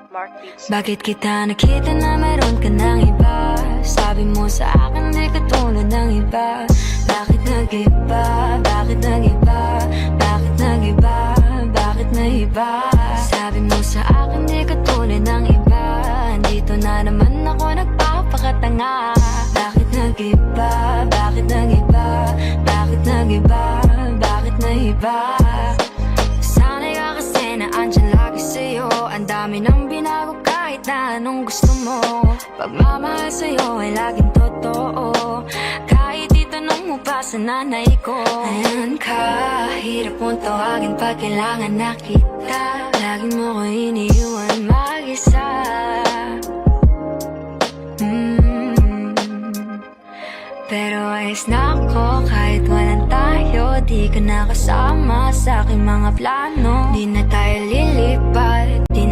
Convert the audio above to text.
Bakit kita nakita na meron ka ng iba? Sabi mo sa akin di ka tulad ng iba. Bakit nag-iba? Bakit nag-iba? Bakit nag-iba? Bakit nag-iba? Sabi mo sa akin di ka tulad ng iba. Dito na naman ako nagpapakatanga. Bakit nag-iba? Bakit nag-iba? Bakit nag-iba? Bakit nag-iba? Sana'y ka kasi na andyan lagi sa'yo. Ang dami nang binago kahit na anong gusto mo. Pagmamahal sa'yo ay laging totoo. Kahit itanong mo pa sa nanay ko. Ayan ka, hirap mong tawagin pag kailangan na kita. Lagi mo ko iniiwan mag-isa. Pero ayos na ako kahit walang tayo. Di ka nakasama sa aking mga plano. Di na tayo lilipat.